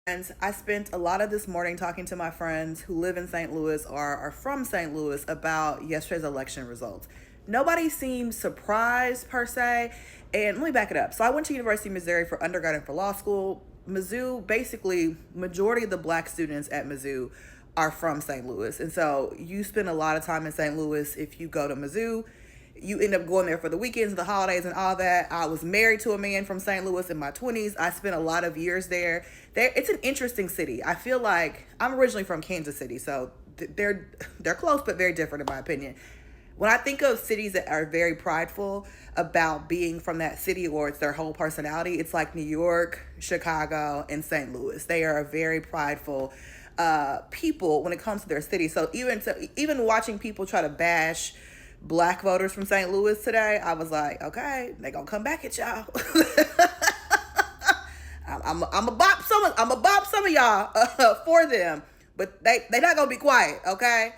And I spent a lot of this morning talking to my friends who live in St. Louis or are from St. Louis about yesterday's election results. Nobody seemed surprised per se. And let me back it up. So I went to University of Missouri for undergrad and for law school. Mizzou, basically, majority of the black students at Mizzou are from St. Louis. And so you spend a lot of time in St. Louis if you go to Mizzou. You end up going there for the weekends, the holidays, and all that. I was married to a man from St. Louis in my 20s. I spent a lot of years there. It's an interesting city. I feel like I'm originally from Kansas City, so they're close but very different in my opinion. When I think of cities that are very prideful about being from that city or it's their whole personality, it's like New York, Chicago, and St. Louis. They are very prideful people when it comes to their city. So even watching people try to bash black voters from St. Louis today, I was like, okay, they gonna come back at y'all. I'm a bop some of y'all for them, but they not gonna be quiet, okay?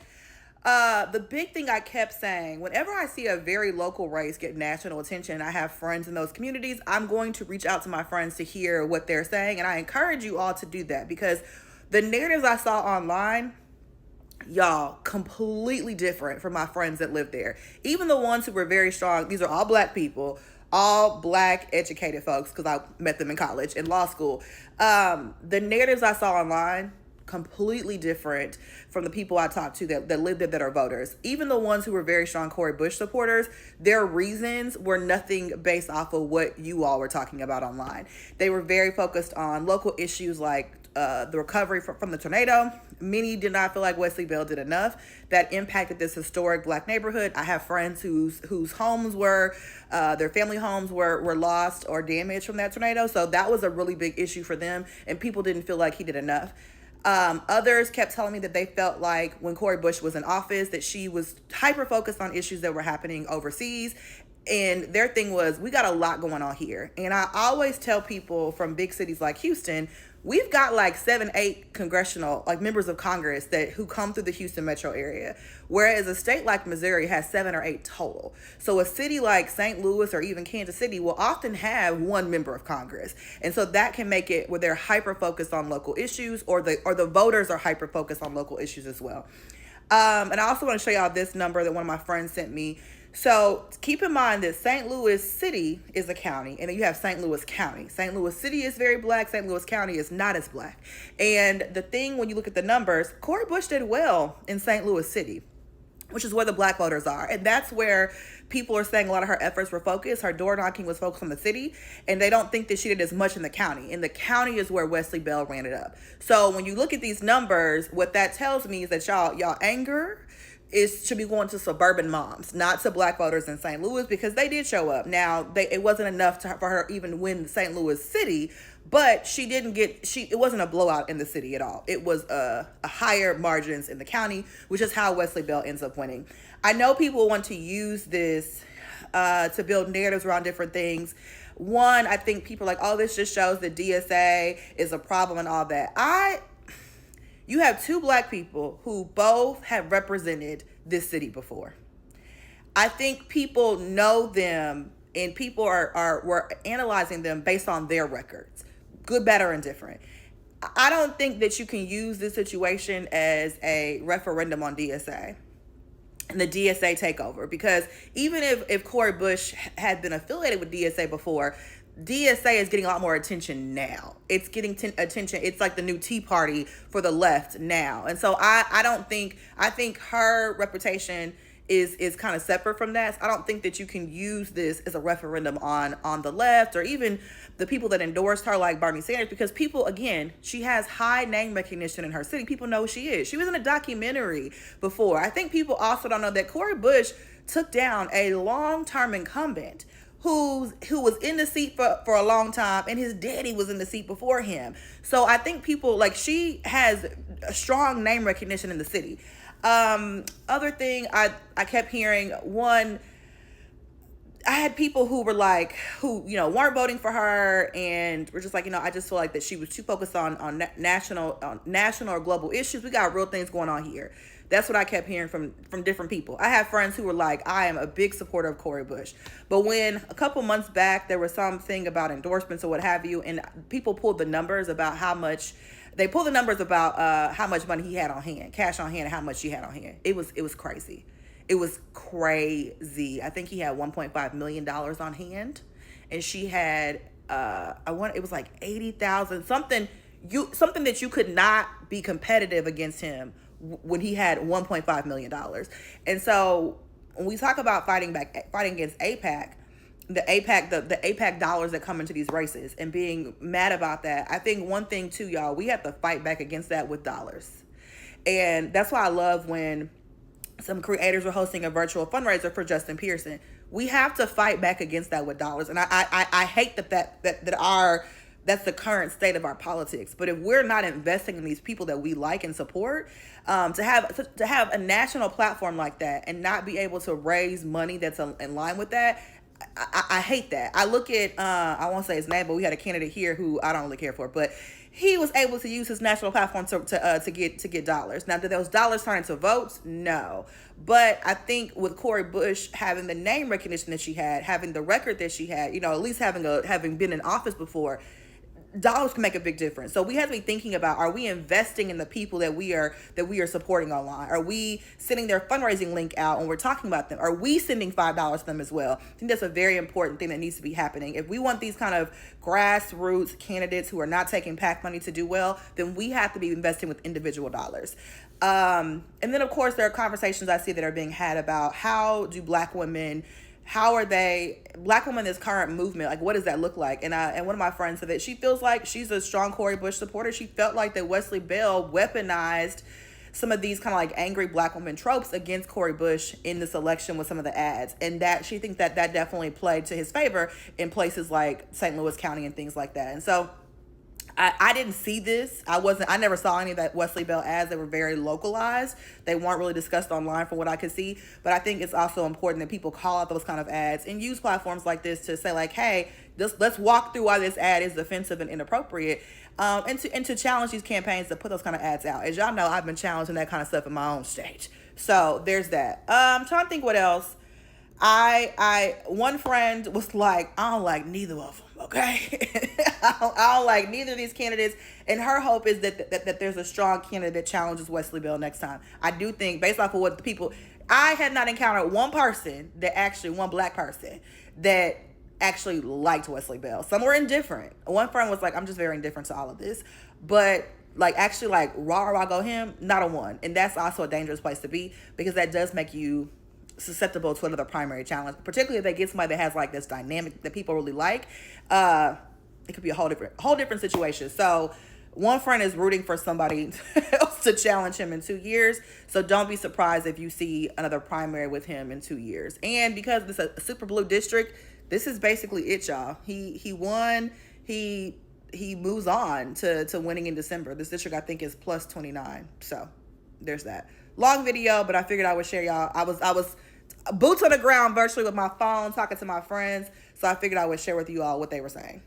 The big thing I kept saying, whenever I see a very local race get national attention, I have friends in those communities, I'm going to reach out to my friends to hear what they're saying, and I encourage you all to do that because the narratives I saw online, y'all, completely different from my friends that live there. Even the ones who were very strong, these are all black people, all black educated folks, because I met them in college and law school. The narratives I saw online, completely different from the people I talked to that live there that are voters. Even the ones who were very strong Cory Bush supporters, their reasons were nothing based off of what you all were talking about online. They were very focused on local issues like the recovery from the tornado. Many did not feel like Wesley Bell did enough that impacted this historic black neighborhood. I have friends whose homes were, their family homes were lost or damaged from that tornado. So that was a really big issue for them, and people didn't feel like he did enough. Others kept telling me that they felt like when Cory Bush was in office that she was hyper focused on issues that were happening overseas. And their thing was, we got a lot going on here. And I always tell people from big cities like Houston, we've got like 7, 8 congressional, like members of Congress who come through the Houston metro area. Whereas a state like Missouri has 7 or 8 total. So a city like St. Louis or even Kansas City will often have 1 member of Congress. And so that can make it where they're hyper focused on local issues or the voters are hyper focused on local issues as well. And I also want to show y'all this number that one of my friends sent me. So keep in mind that St. Louis City is a county, and then you have St. Louis County. St. Louis City is very black. St. Louis County is not as black. And the thing, when you look at the numbers, Cory Bush did well in St. Louis City, which is where the black voters are. And that's where people are saying a lot of her efforts were focused. Her door knocking was focused on the city, and they don't think that she did as much in the county. And the county is where Wesley Bell ran it up. So when you look at these numbers, what that tells me is that y'all anger should be going to suburban moms, not to black voters in St. Louis, because they did show up. Now, it wasn't enough for her even win St. Louis City, but it wasn't a blowout in the city at all. It was a higher margins in the county, which is how Wesley Bell ends up winning. I know people want to use this to build narratives around different things. One, I think people are like, oh, this just shows that DSA is a problem and all that. You have 2 black people who both have represented this city before. I think people know them, and people were analyzing them based on their records, good, bad, or indifferent. I don't think that you can use this situation as a referendum on DSA and the DSA takeover, because even if Cory Bush had been affiliated with DSA before, DSA is getting a lot more attention now. It's getting attention. It's like the new Tea Party for the left now. And so I think her reputation is kind of separate from that. So I don't think that you can use this as a referendum on the left or even the people that endorsed her like Bernie Sanders, because people, again, she has high name recognition in her city. People know who she is. She was in a documentary before. I think people also don't know that Cory Bush took down a long-term incumbent who was in the seat for a long time, and his daddy was in the seat before him. So I think people, like, she has a strong name recognition in the city. Other thing I kept hearing, one, I had people who were like, who, weren't voting for her and were just like, I just feel like that she was too focused on national or global issues. We got real things going on here. That's what I kept hearing from different people. I have friends who were like, I am a big supporter of Cory Bush. But when a couple months back, there was something about endorsements or what have you, and people pulled the numbers about how much They pulled the numbers about how much money he had on hand, cash on hand, and how much she had on hand. It was crazy. It was crazy. I think he had $1.5 million on hand, and she had it was like 80,000 something. Something that you could not be competitive against him when he had $1.5 million. And so when we talk about fighting against AIPAC, the AIPAC dollars that come into these races and being mad about that, I think one thing too, y'all, we have to fight back against that with dollars. And that's why I love when some creators were hosting a virtual fundraiser for Justin Pearson. We have to fight back against that with dollars. And I hate that's the current state of our politics. But if we're not investing in these people that we like and support, to have a national platform like that and not be able to raise money that's in line with that, I hate that. I look at, I won't say his name, but we had a candidate here who I don't really care for, but he was able to use his national platform to get dollars. Now, did those dollars turn into votes? No. But I think with Cori Bush having the name recognition that she had, having the record that she had, at least having been in office before, dollars can make a big difference. So we have to be thinking about, are we investing in the people that we are supporting online? Are we sending their fundraising link out when we're talking about them? Are we sending $5 to them as well? I think that's a very important thing that needs to be happening. If we want these kind of grassroots candidates who are not taking PAC money to do well, then we have to be investing with individual dollars. And then of course there are conversations I see that are being had about how Black women, this current movement, like what does that look like? And one of my friends said that she feels like she's a strong Cori Bush supporter. She felt like that Wesley Bell weaponized some of these kind of like angry Black woman tropes against Cori Bush in this election with some of the ads. And that she thinks that definitely played to his favor in places like St. Louis County and things like that. And so I didn't see this. I never saw any of that Wesley Bell ads. They were very localized. They weren't really discussed online from what I could see. But I think it's also important that people call out those kind of ads and use platforms like this to say like, hey, let's walk through why this ad is offensive and inappropriate. And to challenge these campaigns to put those kind of ads out. As y'all know, I've been challenging that kind of stuff in my own state. So there's that. I'm trying to think what else. One friend was like, I don't like neither of them. Okay. I don't like neither of these candidates. And her hope is that there's a strong candidate that challenges Wesley Bell next time. I do think, based off of what the people, I had not encountered one Black person that actually liked Wesley Bell. Some were indifferent. One friend was like, I'm just very indifferent to all of this. But actually rah, go him, not a one. And that's also a dangerous place to be, because that does make you susceptible to another primary challenge, particularly if they get somebody that has like this dynamic that people really like. It could be a whole different situation. So one friend is rooting for somebody else to challenge him in 2 years. So don't be surprised if you see another primary with him in 2 years. And because this is a super blue district, this is basically it, y'all. He won. He moves on to winning in December. This district, I think, is plus 29. So there's that. Long video, but I figured I would share y'all. I was boots on the ground virtually with my phone, talking to my friends. So I figured I would share with you all what they were saying.